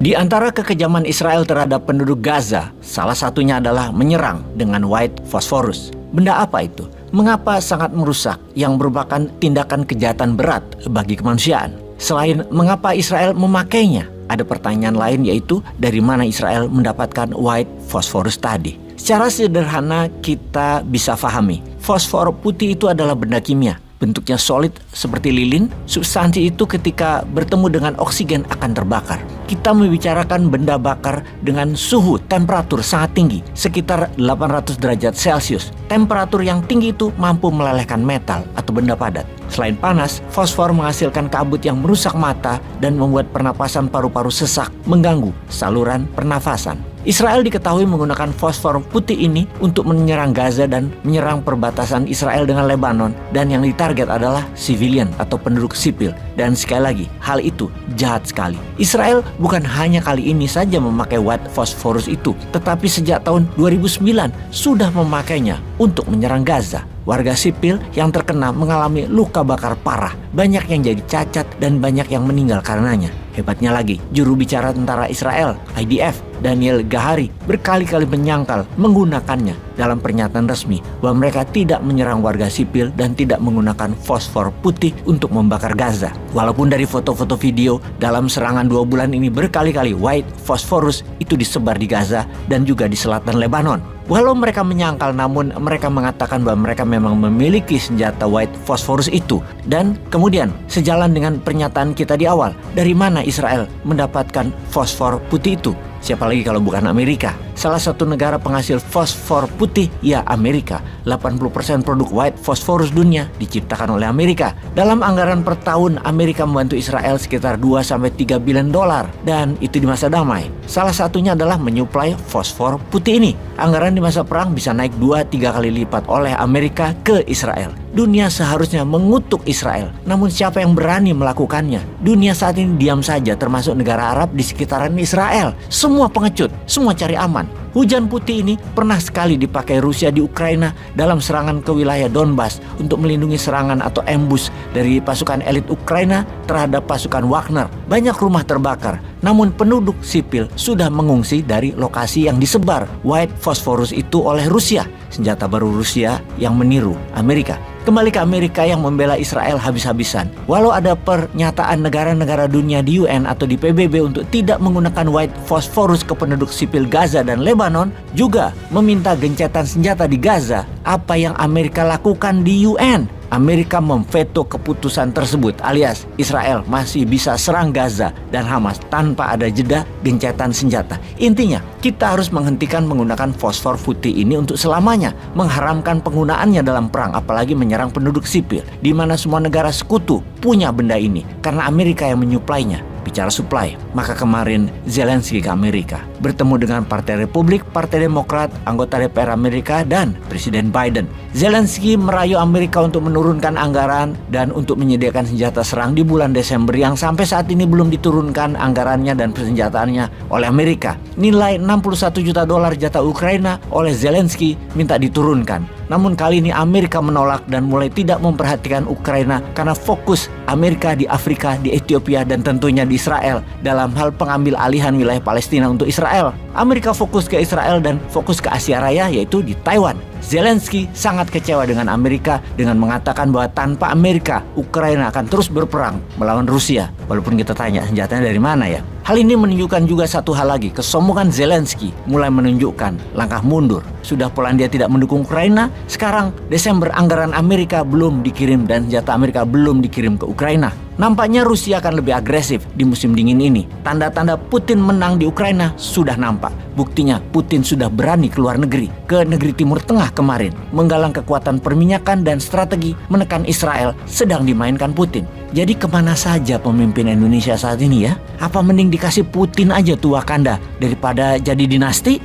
Di antara kekejaman Israel terhadap penduduk Gaza, salah satunya adalah menyerang dengan white phosphorus. Benda apa itu? Mengapa sangat merusak yang merupakan tindakan kejahatan berat bagi kemanusiaan? Selain mengapa Israel memakainya, ada pertanyaan lain, yaitu dari mana Israel mendapatkan white phosphorus tadi. Secara sederhana kita bisa pahami, fosfor putih itu adalah benda kimia. Bentuknya solid seperti lilin. Substansi itu ketika bertemu dengan oksigen akan terbakar. Kita membicarakan benda bakar dengan suhu temperatur sangat tinggi, sekitar 800 derajat Celcius. Temperatur yang tinggi itu mampu melelehkan metal atau benda padat. Selain panas, fosfor menghasilkan kabut yang merusak mata dan membuat pernapasan paru-paru sesak, mengganggu saluran pernafasan. Israel diketahui menggunakan fosfor putih ini untuk menyerang Gaza dan menyerang perbatasan Israel dengan Lebanon, dan yang ditarget adalah civilian atau penduduk sipil. Dan sekali lagi, hal itu jahat sekali. Israel bukan hanya kali ini saja memakai white phosphorus itu, tetapi sejak tahun 2009 sudah memakainya untuk menyerang Gaza. Warga sipil yang terkena mengalami luka bakar parah, banyak yang jadi cacat dan banyak yang meninggal karenanya. Hebatnya lagi, juru bicara tentara Israel, IDF, Daniel Gahari, berkali-kali menyangkal menggunakannya dalam pernyataan resmi bahwa mereka tidak menyerang warga sipil dan tidak menggunakan fosfor putih untuk membakar Gaza. Walaupun dari foto-foto video dalam serangan 2 bulan ini berkali-kali white phosphorus itu disebar di Gaza dan juga di selatan Lebanon. Walau mereka menyangkal, namun mereka mengatakan bahwa mereka memang memiliki senjata white phosphorus itu. Dan kemudian, sejalan dengan pernyataan kita di awal, dari mana Israel mendapatkan fosfor putih itu? Siapa lagi kalau bukan Amerika? Salah satu negara penghasil fosfor putih, ya Amerika. 80% produk white phosphorus dunia diciptakan oleh Amerika. Dalam anggaran per tahun, Amerika membantu Israel sekitar 2-3 bilion dolar. Dan itu di masa damai. Salah satunya adalah menyuplai fosfor putih ini. Anggaran di masa perang bisa naik 2-3 kali lipat oleh Amerika ke Israel. Dunia seharusnya mengutuk Israel, namun siapa yang berani melakukannya? Dunia saat ini diam saja, termasuk negara Arab di sekitaran Israel. Semua pengecut, semua cari aman. Hujan putih ini pernah sekali dipakai Rusia di Ukraina dalam serangan ke wilayah Donbas untuk melindungi serangan atau ambush dari pasukan elit Ukraina terhadap pasukan Wagner. Banyak rumah terbakar, namun penduduk sipil sudah mengungsi dari lokasi yang disebar white phosphorus itu oleh Rusia. Senjata baru Rusia yang meniru Amerika. Kembali ke Amerika yang membela Israel habis-habisan. Walau ada pernyataan negara-negara dunia di UN atau di PBB untuk tidak menggunakan white phosphorus ke penduduk sipil Gaza dan Lebanon, juga meminta gencatan senjata di Gaza. Apa yang Amerika lakukan di UN? Amerika memveto keputusan tersebut, alias Israel masih bisa serang Gaza dan Hamas tanpa ada jeda gencatan senjata. Intinya, kita harus menghentikan menggunakan fosfor putih ini untuk selamanya, mengharamkan penggunaannya dalam perang, apalagi menyerang penduduk sipil, di mana semua negara sekutu punya benda ini karena Amerika yang menyuplainya. Bicara supply, maka kemarin Zelensky ke Amerika, bertemu dengan Partai Republik, Partai Demokrat, anggota DPR Amerika, dan Presiden Biden. Zelensky merayu Amerika untuk menurunkan anggaran dan untuk menyediakan senjata serang di bulan Desember yang sampai saat ini belum diturunkan anggarannya dan persenjataannya oleh Amerika. Nilai 61 juta dolar jatah Ukraina oleh Zelensky minta diturunkan. Namun kali ini Amerika menolak dan mulai tidak memperhatikan Ukraina karena fokus Amerika di Afrika, di Ethiopia, dan tentunya di Israel dalam hal pengambil alihan wilayah Palestina untuk Israel. Amerika fokus ke Israel dan fokus ke Asia Raya, yaitu di Taiwan. Zelensky sangat kecewa dengan Amerika dengan mengatakan bahwa tanpa Amerika, Ukraina akan terus berperang melawan Rusia. Walaupun kita tanya senjatanya dari mana ya? Hal ini menunjukkan juga satu hal lagi, kesombongan Zelensky mulai menunjukkan langkah mundur. Sudah Polandia tidak mendukung Ukraina, sekarang Desember anggaran Amerika belum dikirim dan senjata Amerika belum dikirim ke Ukraina. Nampaknya Rusia akan lebih agresif di musim dingin ini. Tanda-tanda Putin menang di Ukraina sudah nampak. Buktinya Putin sudah berani keluar negeri, ke negeri Timur Tengah kemarin, menggalang kekuatan perminyakan dan strategi menekan Israel sedang dimainkan Putin. Jadi kemana saja pemimpin Indonesia saat ini ya? Apa mending dikasih Putin aja tuh Wakanda daripada jadi dinasti?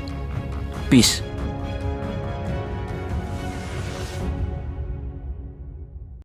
Peace.